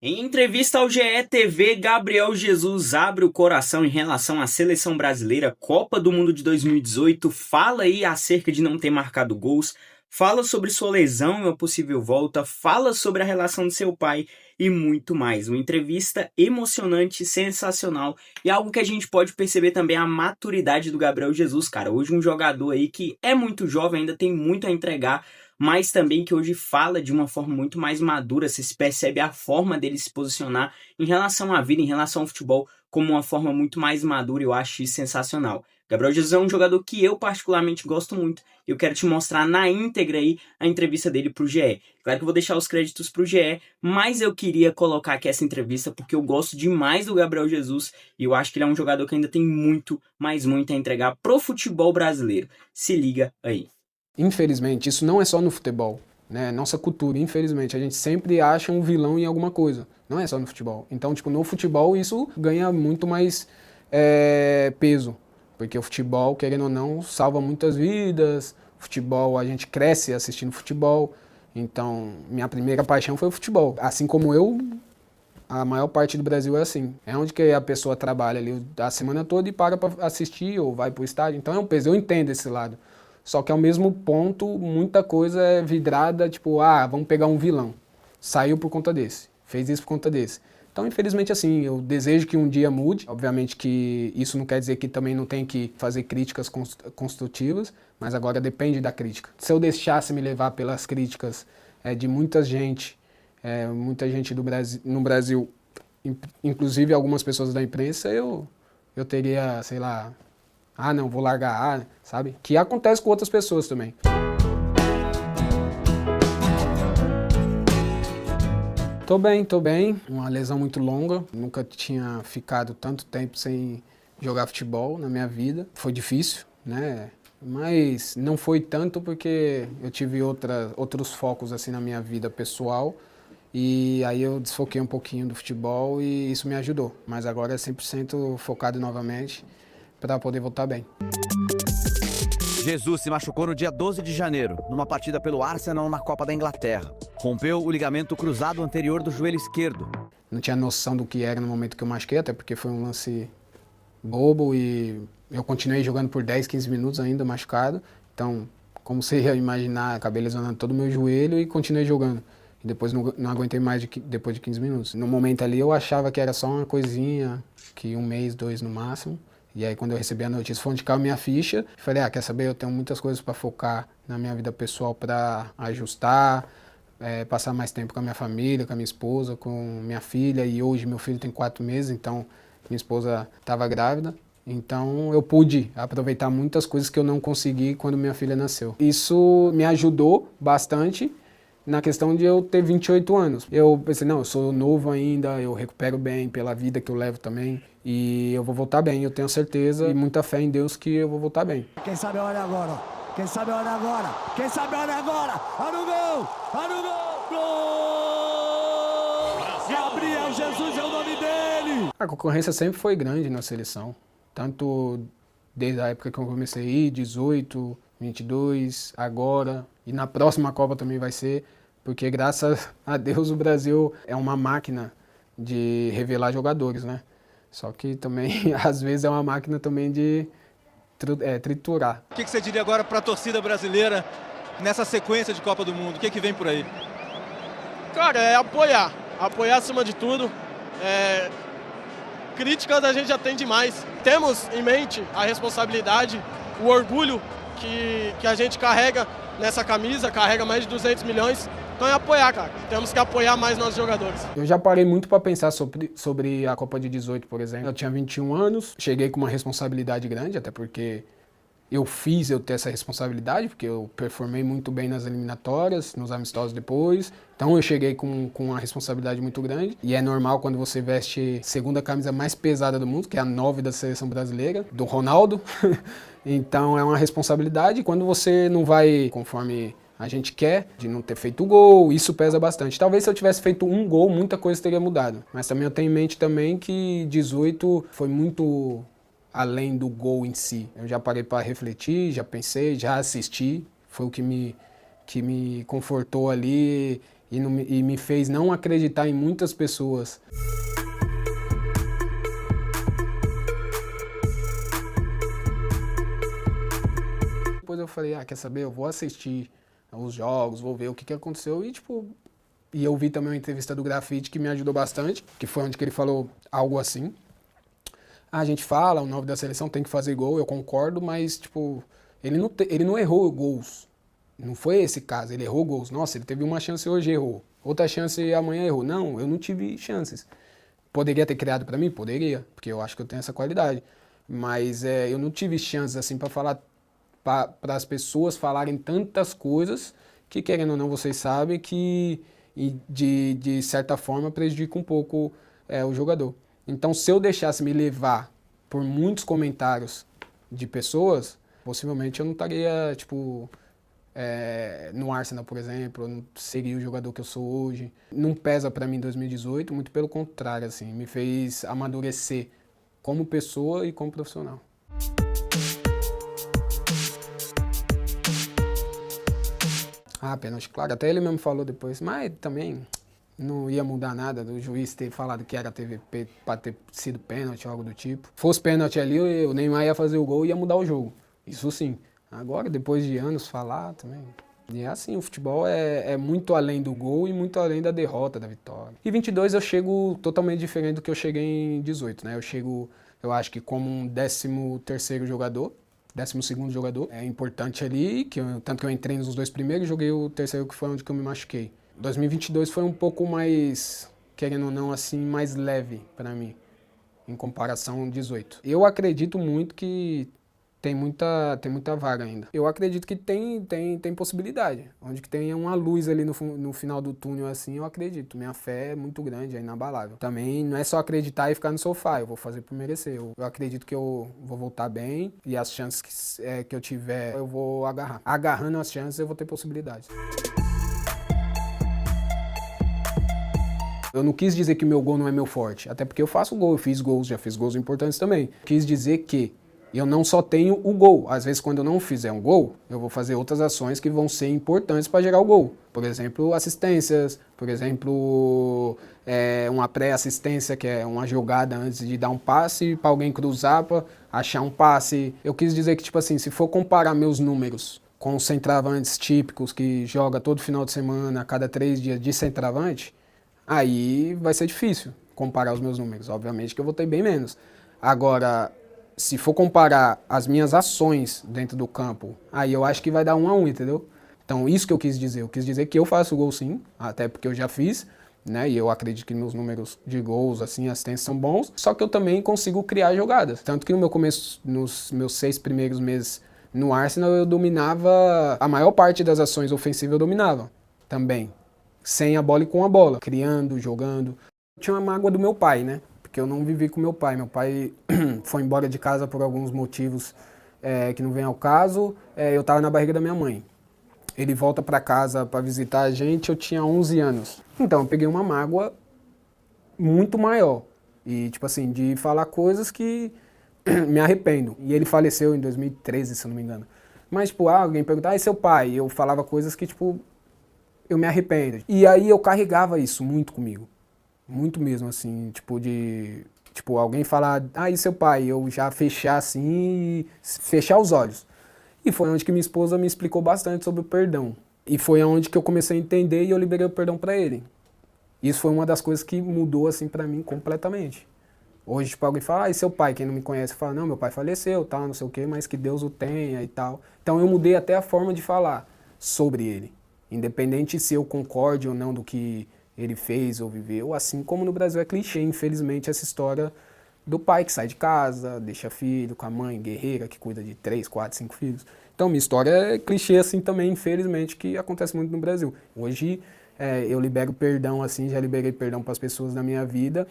Em entrevista ao GE TV, Gabriel Jesus abre o coração em relação à seleção brasileira, Copa do Mundo de 2018, fala aí acerca de não ter marcado gols, fala sobre sua lesão e uma possível volta, fala sobre a relação de seu pai e muito mais. Uma entrevista emocionante, sensacional e algo que a gente pode perceber também a maturidade do Gabriel Jesus, cara. Hoje um jogador aí que é muito jovem, ainda tem muito a entregar, mas também que hoje fala de uma forma muito mais madura, você se percebe a forma dele se posicionar em relação à vida, em relação ao futebol, como uma forma muito mais madura, e eu acho isso sensacional. Gabriel Jesus é um jogador que eu particularmente gosto muito, e eu quero te mostrar na íntegra aí a entrevista dele pro GE. Claro que eu vou deixar os créditos pro GE, mas eu queria colocar aqui essa entrevista porque eu gosto demais do Gabriel Jesus, e eu acho que ele é um jogador que ainda tem muito, mas muito a entregar pro futebol brasileiro. Se liga aí. Infelizmente, isso não é só no futebol, né? Nossa cultura, infelizmente, a gente sempre acha um vilão em alguma coisa. Não é só no futebol. Então, tipo, no futebol isso ganha muito mais peso, porque o futebol, querendo ou não, salva muitas vidas. Futebol, a gente cresce assistindo futebol. Então, minha primeira paixão foi o futebol. Assim como eu, a maior parte do Brasil é assim. É onde que a pessoa trabalha ali a semana toda e para assistir ou vai para o estádio. Então é um peso, eu entendo esse lado. Só que ao mesmo ponto, muita coisa é vidrada, tipo, vamos pegar um vilão. Saiu por conta desse, fez isso por conta desse. Então, infelizmente, assim, eu desejo que um dia mude. Obviamente que isso não quer dizer que também não tem que fazer críticas construtivas, mas agora depende da crítica. Se eu deixasse me levar pelas críticas de muita gente do Brasil, no Brasil, inclusive algumas pessoas da imprensa, eu teria, sei lá, não, vou largar, sabe? Que acontece com outras pessoas também. Tô bem. Uma lesão muito longa. Nunca tinha ficado tanto tempo sem jogar futebol na minha vida. Foi difícil, né? Mas não foi tanto porque eu tive outros focos assim na minha vida pessoal. E aí eu desfoquei um pouquinho do futebol e isso me ajudou. Mas agora é 100% focado novamente para poder voltar bem. Jesus se machucou no dia 12 de janeiro, numa partida pelo Arsenal na Copa da Inglaterra. Rompeu o ligamento cruzado anterior do joelho esquerdo. Não tinha noção do que era no momento que eu machuquei, até porque foi um lance bobo e eu continuei jogando por 10, 15 minutos ainda machucado. Então, como você ia imaginar, acabei lesionando todo o meu joelho e continuei jogando. E depois não aguentei mais depois de 15 minutos. No momento ali eu achava que era só uma coisinha, que um mês, 2 no máximo. E aí quando eu recebi a notícia, foi onde caiu minha ficha. Falei, quer saber, eu tenho muitas coisas para focar na minha vida pessoal para ajustar, passar mais tempo com a minha família, com a minha esposa, com minha filha. E hoje meu filho tem 4 meses, então minha esposa estava grávida. Então eu pude aproveitar muitas coisas que eu não consegui quando minha filha nasceu. Isso me ajudou bastante na questão de eu ter 28 anos. Eu pensei, não, eu sou novo ainda, eu recupero bem pela vida que eu levo também e eu vou voltar bem, eu tenho certeza e muita fé em Deus que eu vou voltar bem. Quem sabe a hora agora, ó. Quem sabe a hora agora, quem sabe a hora agora, olha o gol, olha o gol, gol! Gabriel Jesus é o nome dele! A concorrência sempre foi grande na seleção, tanto desde a época que eu comecei a ir, 18, 22, agora e na próxima Copa também vai ser, porque graças a Deus o Brasil é uma máquina de revelar jogadores, né? Só que também, às vezes, é uma máquina também de triturar. O que você diria agora para a torcida brasileira nessa sequência de Copa do Mundo? O que vem por aí? Cara, é apoiar acima de tudo. Críticas a gente já tem demais. Temos em mente a responsabilidade, o orgulho que a gente carrega nessa camisa, carrega mais de 200 milhões. Então é apoiar, cara. Temos que apoiar mais nossos jogadores. Eu já parei muito para pensar sobre a Copa de 18, por exemplo. Eu tinha 21 anos, cheguei com uma responsabilidade grande, até porque eu ter essa responsabilidade, porque eu performei muito bem nas eliminatórias, nos amistosos depois. Então eu cheguei com uma responsabilidade muito grande. E é normal quando você veste a segunda camisa mais pesada do mundo, que é a 9 da seleção brasileira, do Ronaldo. Então é uma responsabilidade. Quando você não vai conforme a gente quer, de não ter feito gol, isso pesa bastante. Talvez se eu tivesse feito um gol, muita coisa teria mudado. Mas também eu tenho em mente também que 18 foi muito além do gol em si. Eu já parei para refletir, já pensei, já assisti. Foi o que me confortou ali e me fez não acreditar em muitas pessoas. Depois eu falei, quer saber, eu vou assistir os jogos, vou ver o que aconteceu e eu vi também uma entrevista do Grafite que me ajudou bastante, que foi onde que ele falou algo assim. A gente fala, o 9 da seleção tem que fazer gol, eu concordo, mas ele não errou gols. Não foi esse caso, ele errou gols. Nossa, ele teve uma chance hoje, errou. Outra chance amanhã errou. Não, eu não tive chances. Poderia ter criado pra mim? Poderia, porque eu acho que eu tenho essa qualidade. Mas eu não tive chances assim pra falar, para as pessoas falarem tantas coisas que, querendo ou não, vocês sabem que de certa forma prejudica um pouco o jogador. Então, se eu deixasse me levar por muitos comentários de pessoas, possivelmente eu não estaria, no Arsenal, por exemplo, eu não seria o jogador que eu sou hoje. Não pesa pra mim em 2018, muito pelo contrário, assim, me fez amadurecer como pessoa e como profissional. Pênalti, claro, até ele mesmo falou depois, mas também não ia mudar nada do juiz ter falado que era TVP para ter sido pênalti ou algo do tipo. Fosse pênalti ali, o Neymar ia fazer o gol e ia mudar o jogo, isso sim. Agora, depois de anos, falar também. E é assim, o futebol é muito além do gol e muito além da derrota, da vitória. E 22 eu chego totalmente diferente do que eu cheguei em 18, né? Eu acho que como um 13º jogador, 12º jogador. É importante ali, tanto que eu entrei nos 2 primeiros e joguei o terceiro, que foi onde que eu me machuquei. 2022 foi um pouco mais, querendo ou não, assim, mais leve para mim, em comparação ao 18. Eu acredito muito que tem muita vaga ainda. Eu acredito que tem possibilidade. Onde que tem uma luz ali no final do túnel, assim, eu acredito. Minha fé é muito grande, é inabalável. Também não é só acreditar e ficar no sofá, eu vou fazer por merecer. Eu acredito que eu vou voltar bem e as chances que eu tiver, eu vou agarrar. Agarrando as chances, eu vou ter possibilidades. Eu não quis dizer que meu gol não é meu forte, até porque eu faço gol, eu fiz gols, já fiz gols importantes também. Quis dizer que eu não só tenho o gol. Às vezes, quando eu não fizer um gol, eu vou fazer outras ações que vão ser importantes para gerar o gol. Por exemplo, assistências, por exemplo, uma pré-assistência, que é uma jogada antes de dar um passe para alguém cruzar, para achar um passe. Eu quis dizer que, se for comparar meus números com os centravantes típicos que joga todo final de semana, a cada 3 dias de centravante, aí vai ser difícil comparar os meus números. Obviamente que eu vou ter bem menos. Agora, se for comparar as minhas ações dentro do campo, aí eu acho que vai dar 1 a 1, entendeu? Então, isso que eu quis dizer. Eu quis dizer que eu faço gol sim, até porque eu já fiz, né? E eu acredito que meus números de gols, assim, assistências são bons. Só que eu também consigo criar jogadas. Tanto que no meu começo, nos meus 6 primeiros meses no Arsenal, eu dominava, a maior parte das ações ofensivas eu dominava também. Sem a bola e com a bola, criando, jogando. Eu tinha uma mágoa do meu pai, né? Porque eu não vivi com meu pai. Meu pai foi embora de casa por alguns motivos que não vem ao caso. Eu estava na barriga da minha mãe. Ele volta para casa para visitar a gente, eu tinha 11 anos. Então, eu peguei uma mágoa muito maior. E, de falar coisas que me arrependo. E ele faleceu em 2013, se eu não me engano. Mas, alguém perguntava, e seu pai? Eu falava coisas que, eu me arrependo. E aí eu carregava isso muito comigo. Muito mesmo, assim, alguém falar, e seu pai? Eu já fechar assim, fechar os olhos. E foi onde que minha esposa me explicou bastante sobre o perdão. E foi onde que eu comecei a entender e eu liberei o perdão pra ele. Isso foi uma das coisas que mudou, assim, pra mim completamente. Hoje, alguém fala, e seu pai? Quem não me conhece fala, não, meu pai faleceu, tal, não sei o quê, mas que Deus o tenha e tal. Então eu mudei até a forma de falar sobre ele. Independente se eu concorde ou não do que ele fez ou viveu, assim como no Brasil é clichê, infelizmente, essa história do pai que sai de casa, deixa filho com a mãe guerreira que cuida de 3, 4, 5 filhos. Então, minha história é clichê assim também, infelizmente, que acontece muito no Brasil. Hoje, eu libero perdão, assim, já liberei perdão para as pessoas da minha vida.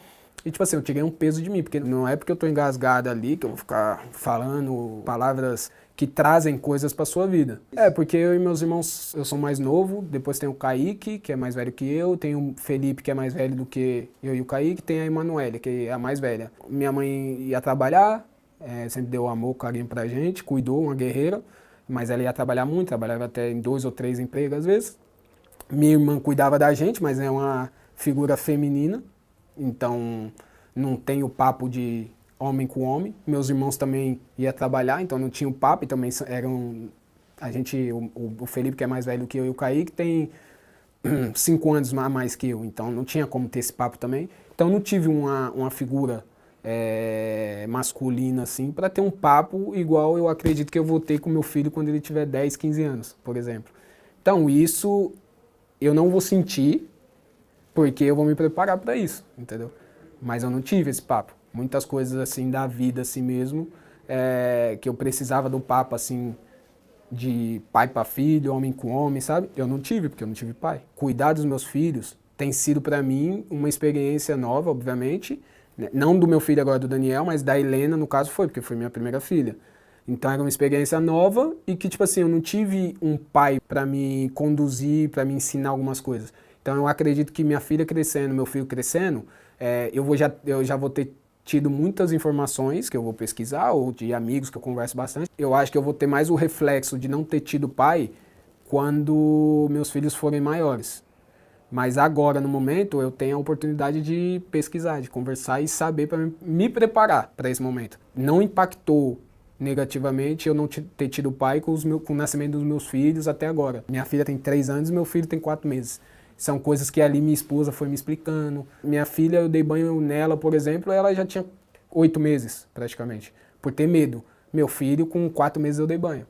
E, eu tirei um peso de mim, porque não é porque eu tô engasgado ali que eu vou ficar falando palavras que trazem coisas para sua vida. Porque eu e meus irmãos, eu sou mais novo, depois tem o Kaique, que é mais velho que eu, tem o Felipe, que é mais velho do que eu e o Kaique, tem a Emanuele, que é a mais velha. Minha mãe ia trabalhar, sempre deu amor, carinho pra gente, cuidou, uma guerreira, mas ela ia trabalhar muito, trabalhava até em 2 ou 3 empregos às vezes. Minha irmã cuidava da gente, mas é uma figura feminina, então não tem o papo de homem com homem. Meus irmãos também iam trabalhar, então não tinha o papo, e também eram... o Felipe, que é mais velho que eu, e o Kaique, tem 5 anos a mais que eu, então não tinha como ter esse papo também. Então não tive uma figura masculina assim para ter um papo igual eu acredito que eu vou ter com meu filho quando ele tiver 10, 15 anos, por exemplo. Então isso eu não vou sentir porque eu vou me preparar para isso, entendeu? Mas eu não tive esse papo. Muitas coisas assim da vida assim mesmo, que eu precisava do papo assim de pai para filho, homem com homem, sabe? Eu não tive, porque eu não tive pai. Cuidar dos meus filhos tem sido para mim uma experiência nova, obviamente. Não do meu filho agora, do Daniel, mas da Helena, no caso, foi, porque foi minha primeira filha. Então era uma experiência nova e que, tipo assim, eu não tive um pai para me conduzir, para me ensinar algumas coisas. Então eu acredito que minha filha crescendo, meu filho crescendo, eu já vou ter tido muitas informações que eu vou pesquisar, ou de amigos que eu converso bastante. Eu acho que eu vou ter mais o reflexo de não ter tido pai quando meus filhos forem maiores. Mas agora, no momento, eu tenho a oportunidade de pesquisar, de conversar e saber para me preparar para esse momento. Não impactou negativamente eu não ter tido pai com o nascimento dos meus filhos até agora. Minha filha tem 3 anos e meu filho tem 4 meses. São coisas que ali minha esposa foi me explicando. Minha filha, eu dei banho nela, por exemplo, ela já tinha 8 meses, praticamente, por ter medo. Meu filho, com 4 meses eu dei banho,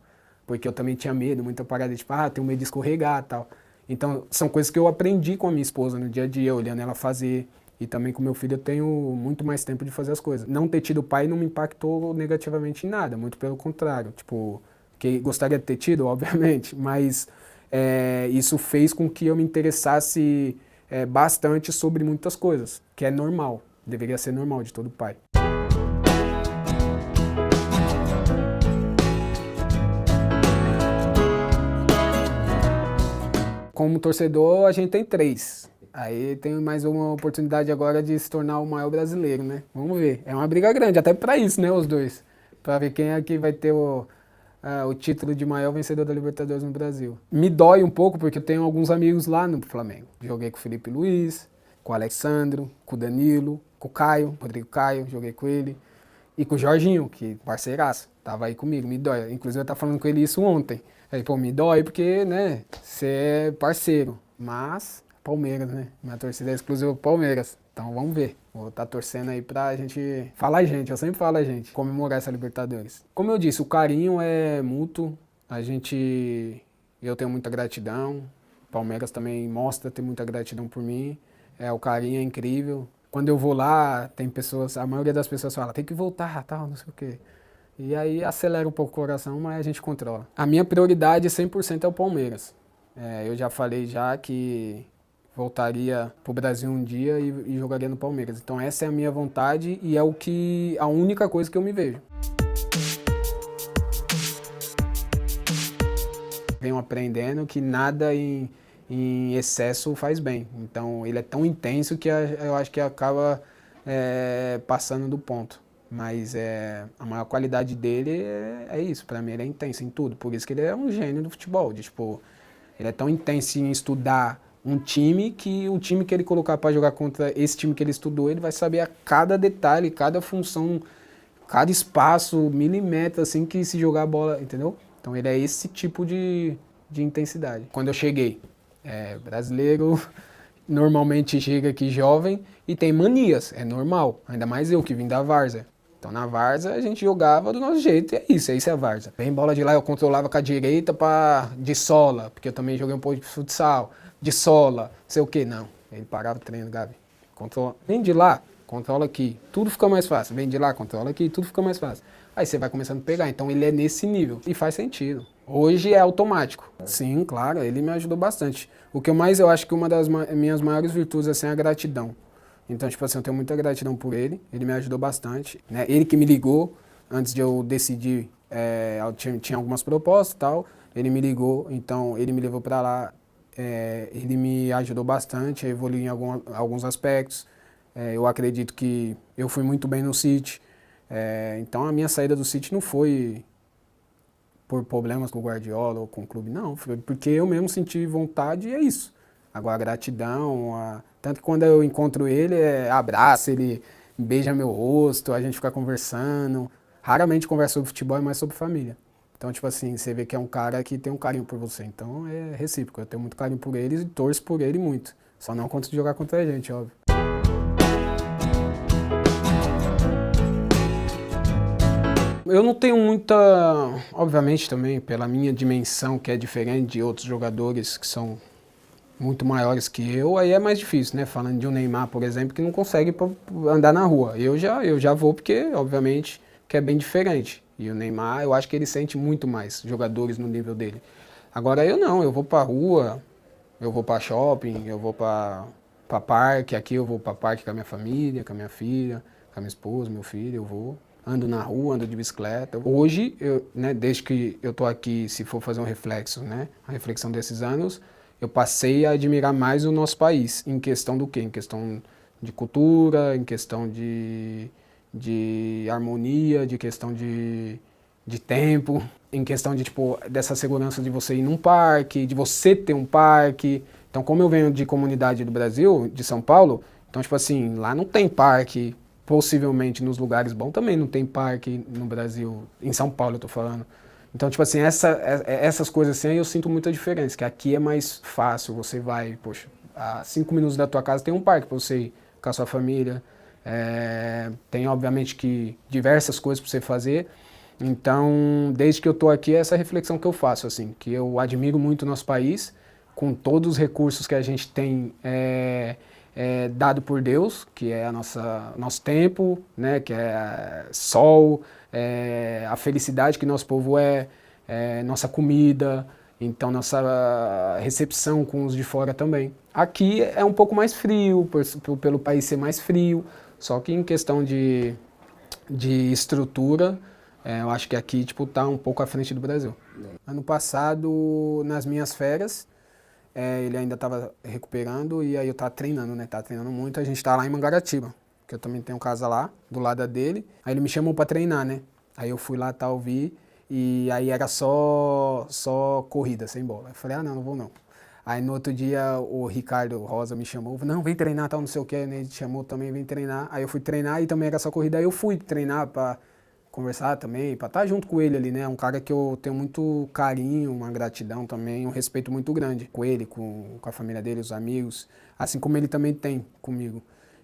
porque eu também tinha medo, muita parada, tipo, tenho medo de escorregar e tal. Então, são coisas que eu aprendi com a minha esposa no dia a dia, olhando ela fazer. E também com meu filho eu tenho muito mais tempo de fazer as coisas. Não ter tido pai não me impactou negativamente em nada, muito pelo contrário. Tipo, que gostaria de ter tido, obviamente, mas isso fez com que eu me interessasse bastante sobre muitas coisas, que é normal, deveria ser normal de todo pai. Como torcedor, a gente tem 3. Aí tem mais uma oportunidade agora de se tornar o maior brasileiro, né? Vamos ver. É uma briga grande, até para isso, né, os dois. Para ver quem é que vai ter o título de maior vencedor da Libertadores no Brasil. Me dói um pouco porque eu tenho alguns amigos lá no Flamengo. Joguei com o Felipe Luiz, com o Alexandro, com o Danilo, com o Caio, Rodrigo Caio, joguei com ele. E com o Jorginho, que parceiraço, tava aí comigo, me dói. Inclusive eu tava falando com ele isso ontem. Aí, pô, me dói porque, né, você é parceiro. Mas, Palmeiras, né? Minha torcida é exclusiva pro Palmeiras. Então vamos ver. Vou estar torcendo aí pra gente... Fala a gente, eu sempre falo a gente. Comemorar essa Libertadores. Como eu disse, o carinho é mútuo. Eu tenho muita gratidão. Palmeiras também mostra ter muita gratidão por mim. O carinho é incrível. Quando eu vou lá, tem pessoas... A maioria das pessoas fala, tem que voltar, tal, não sei o quê. E aí acelera um pouco o coração, mas a gente controla. A minha prioridade 100% é o Palmeiras. Eu já falei já que voltaria pro Brasil um dia e jogaria no Palmeiras. Então essa é a minha vontade e é a única coisa que eu me vejo. Venho aprendendo que nada em excesso faz bem. Então ele é tão intenso que eu acho que acaba passando do ponto. Mas a maior qualidade dele é isso, pra mim ele é intenso em tudo. Por isso que ele é um gênio do futebol. Ele é tão intenso em estudar um time que o time que ele colocar para jogar contra esse time que ele estudou, ele vai saber a cada detalhe, cada função, cada espaço, milímetro assim que se jogar a bola, entendeu? Então ele é esse tipo de intensidade. Quando eu cheguei, brasileiro normalmente chega aqui jovem e tem manias, é normal. Ainda mais eu que vim da várzea. Então na várzea a gente jogava do nosso jeito e isso é a várzea. Vem bola de lá, eu controlava com a direita de sola, porque eu também joguei um pouco de futsal, de sola, não sei o que, não. Ele parava o treino, Gabi. Controla. Vem de lá, controla aqui, tudo fica mais fácil. Vem de lá, controla aqui, tudo fica mais fácil. Aí você vai começando a pegar, então ele é nesse nível e faz sentido. Hoje é automático. Sim, claro, ele me ajudou bastante. O que eu acho que uma das minhas maiores virtudes assim, é a gratidão. Então, tipo assim, eu tenho muita gratidão por ele me ajudou bastante. Né? Ele que me ligou antes de eu decidir, eu tinha algumas propostas e tal, ele me ligou, então ele me levou para lá, ele me ajudou bastante a evoluir em alguns aspectos. Eu acredito que eu fui muito bem no City, então a minha saída do City não foi por problemas com o Guardiola ou com o clube, não, foi porque eu mesmo senti vontade e é isso. Agora, gratidão, tanto que quando eu encontro ele, abraço, ele beija meu rosto, a gente fica conversando. Raramente conversa sobre futebol, é mais sobre família. Então, tipo assim, você vê que é um cara que tem um carinho por você. Então, é recíproco. Eu tenho muito carinho por ele e torço por ele muito. Só não conto de jogar contra a gente, óbvio. Eu não tenho muita, obviamente também, pela minha dimensão, que é diferente de outros jogadores que são muito maiores que eu, aí é mais difícil, né? Falando de um Neymar, por exemplo, que não consegue andar na rua. Eu já vou porque, obviamente, que é bem diferente. E o Neymar, eu acho que ele sente muito mais jogadores no nível dele. Agora eu não, eu vou pra rua, eu vou pra shopping, eu vou pra parque, aqui eu vou pra parque com a minha família, com a minha filha, com a minha esposa, meu filho, eu vou. Ando na rua, ando de bicicleta. Hoje, né, desde que eu tô aqui, se for fazer um reflexo, né, a reflexão desses anos, eu passei a admirar mais o nosso país. Em questão do quê? Em questão de cultura, em questão de harmonia, de questão de tempo, em questão de, tipo, dessa segurança de você ir num parque, de você ter um parque. Então, como eu venho de comunidade do Brasil, de São Paulo, então, tipo assim, lá não tem parque. Possivelmente nos lugares bons também não tem parque no Brasil, em São Paulo eu tô falando. Então, tipo assim, essas coisas assim eu sinto muita diferença, que aqui é mais fácil, você vai, poxa, a 5 minutos da tua casa tem um parque para você ir com a sua família, tem obviamente que diversas coisas para você fazer. Então, desde que eu tô aqui, essa reflexão que eu faço, assim, que eu admiro muito o nosso país, com todos os recursos que a gente tem, dado por Deus, que é nosso tempo, né, que é sol, a felicidade que nosso povo nossa comida, então nossa recepção com os de fora também. Aqui é um pouco mais frio, pelo país ser mais frio, só que em questão de estrutura, eu acho que aqui tipo, tá um pouco à frente do Brasil. Ano passado, nas minhas férias, ele ainda estava recuperando e aí eu tava treinando, né? Tava treinando muito. A gente tá lá em Mangaratiba, que eu também tenho casa lá, do lado dele. Aí ele me chamou para treinar, né? Aí eu fui lá, vi, e aí era só corrida, sem bola. Eu falei, não vou não. Aí no outro dia o Ricardo Rosa me chamou, não, vem treinar, tal, não sei o que, né? Ele chamou também, vem treinar. Aí eu fui treinar e também era só corrida. Aí eu fui treinar para conversar também, para estar junto com ele ali, né? Um cara que eu tenho muito carinho, uma gratidão também, um respeito muito grande com ele, com a família dele, os amigos, assim como ele também tem comigo.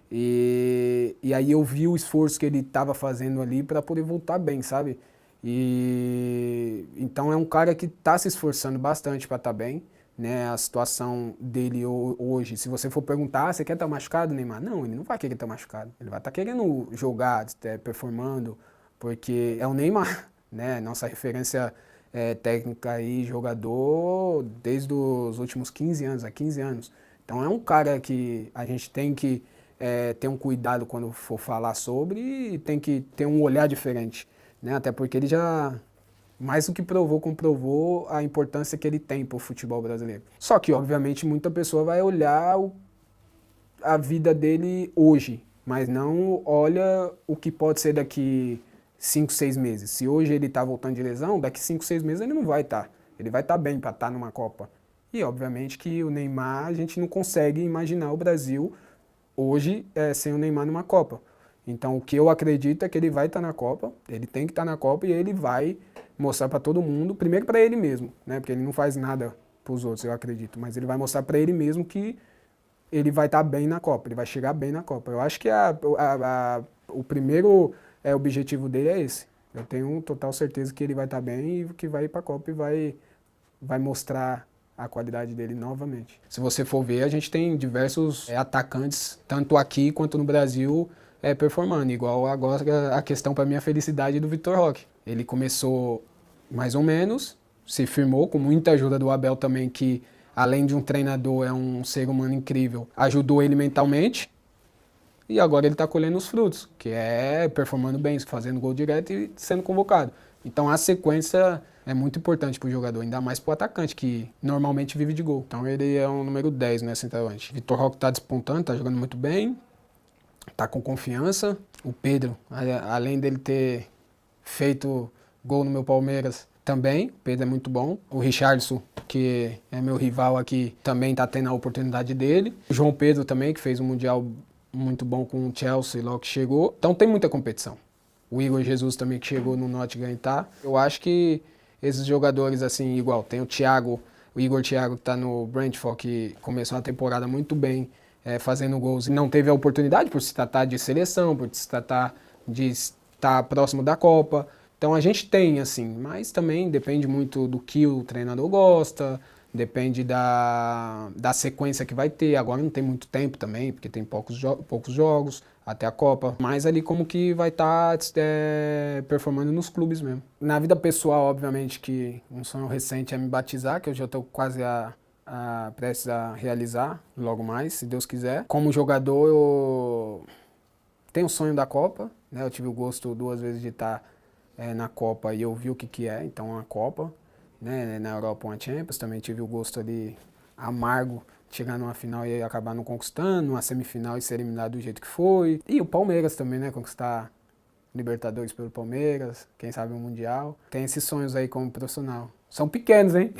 E aí eu vi o esforço que ele estava fazendo ali para poder voltar bem, sabe? E então é um cara que está se esforçando bastante para estar bem, né? A situação dele hoje, se você for perguntar, você quer estar machucado, Neymar? Não, ele não vai querer estar machucado. Ele vai estar querendo jogar, performando, porque é o Neymar, né? Nossa referência técnica aí, jogador desde os últimos 15 anos, há 15 anos. Então é um cara que a gente tem que ter um cuidado quando for falar sobre e tem que ter um olhar diferente, né? Até porque ele já, mais do que comprovou a importância que ele tem para o futebol brasileiro. Só que, obviamente, muita pessoa vai olhar a vida dele hoje, mas não olha o que pode ser daqui 5, 6 meses. Se hoje ele está voltando de lesão, daqui 5, 6 meses ele não vai estar. Ele vai estar bem para estar numa Copa. E, obviamente, que o Neymar, a gente não consegue imaginar o Brasil hoje sem o Neymar numa Copa. Então, o que eu acredito é que ele vai estar na Copa, ele tem que estar na Copa e ele vai mostrar para todo mundo, primeiro para ele mesmo, né? Porque ele não faz nada para os outros, eu acredito, mas ele vai mostrar para ele mesmo que ele vai estar bem na Copa, ele vai chegar bem na Copa. Eu acho que o primeiro objetivo dele é esse. Eu tenho total certeza que ele vai estar bem e que vai ir para a Copa e vai mostrar a qualidade dele novamente. Se você for ver, a gente tem diversos atacantes, tanto aqui quanto no Brasil, performando. Igual agora a questão para minha felicidade do Vitor Roque. Ele começou mais ou menos, se firmou com muita ajuda do Abel também, que além de um treinador é um ser humano incrível, ajudou ele mentalmente. E agora ele está colhendo os frutos, que é performando bem, fazendo gol direto e sendo convocado. Então a sequência é muito importante para o jogador, ainda mais para o atacante, que normalmente vive de gol. Então ele é um número 10, né, centroavante. Vitor Roque está despontando, está jogando muito bem, está com confiança. O Pedro, além dele ter feito gol no meu Palmeiras, também, o Pedro é muito bom. O Richarlison, que é meu rival aqui, também está tendo a oportunidade dele. O João Pedro também, que fez um Mundial muito bom com o Chelsea logo que chegou. Então tem muita competição. O Igor Jesus também, que chegou no Nottingham e tá. Eu acho que esses jogadores, assim, igual, tem o Thiago, o Igor Thiago, que está no Brentford, que começou a temporada muito bem, fazendo gols e não teve a oportunidade por se tratar de seleção, por se tratar de estar próximo da Copa. Então a gente tem, assim, mas também depende muito do que o treinador gosta, depende da sequência que vai ter. Agora não tem muito tempo também, porque tem poucos jogos até a Copa. Mas ali como que vai estar performando nos clubes mesmo. Na vida pessoal, obviamente, que um sonho recente é me batizar, que eu já estou quase prestes a realizar, logo mais, se Deus quiser. Como jogador, eu tenho o sonho da Copa, né? Eu tive o gosto 2 vezes de estar na Copa e eu vi o que é, então a Copa, né? Na Europa uma Champions, também tive o gosto ali amargo de chegar numa final e acabar não conquistando, numa semifinal e ser eliminado do jeito que foi. E o Palmeiras também, né? Conquistar Libertadores pelo Palmeiras, quem sabe um Mundial. Tem esses sonhos aí como profissional. São pequenos, hein?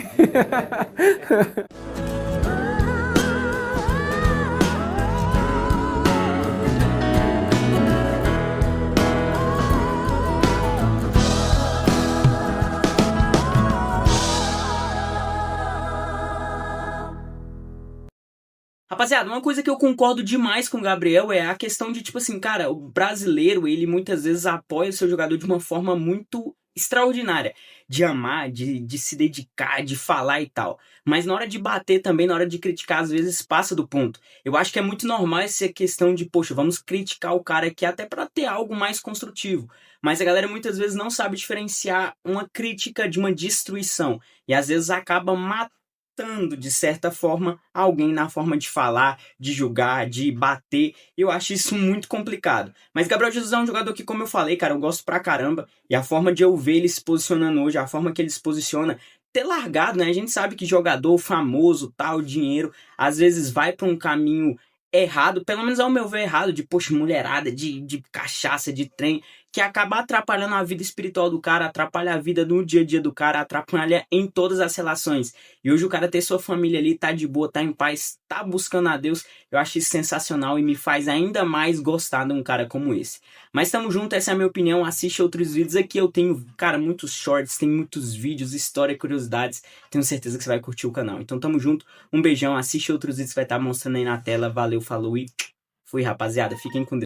Rapaziada, uma coisa que eu concordo demais com o Gabriel é a questão de, tipo assim, cara, o brasileiro, ele muitas vezes apoia o seu jogador de uma forma muito extraordinária. De amar, de se dedicar, de falar e tal. Mas na hora de bater também, na hora de criticar, às vezes passa do ponto. Eu acho que é muito normal essa questão de, poxa, vamos criticar o cara aqui até pra ter algo mais construtivo. Mas a galera muitas vezes não sabe diferenciar uma crítica de uma destruição. E às vezes acaba matando, de certa forma, alguém na forma de falar, de julgar, de bater. Eu acho isso muito complicado. Mas Gabriel Jesus é um jogador que, como eu falei, cara, eu gosto pra caramba. E a forma de eu ver ele se posicionando hoje, a forma que ele se posiciona, ter largado, né? A gente sabe que jogador famoso, tal, dinheiro, às vezes vai pra um caminho errado, pelo menos ao meu ver errado, de, poxa, mulherada, de cachaça, de trem, que acaba atrapalhando a vida espiritual do cara, atrapalha a vida no dia a dia do cara, atrapalha em todas as relações. E hoje o cara ter sua família ali, tá de boa, tá em paz, tá buscando a Deus, eu acho isso sensacional e me faz ainda mais gostar de um cara como esse. Mas tamo junto, essa é a minha opinião, assiste outros vídeos aqui, eu tenho, cara, muitos shorts, tem muitos vídeos, história, curiosidades, tenho certeza que você vai curtir o canal. Então tamo junto, um beijão, assiste outros vídeos que vai estar mostrando aí na tela, valeu, falou e fui, rapaziada, fiquem com Deus.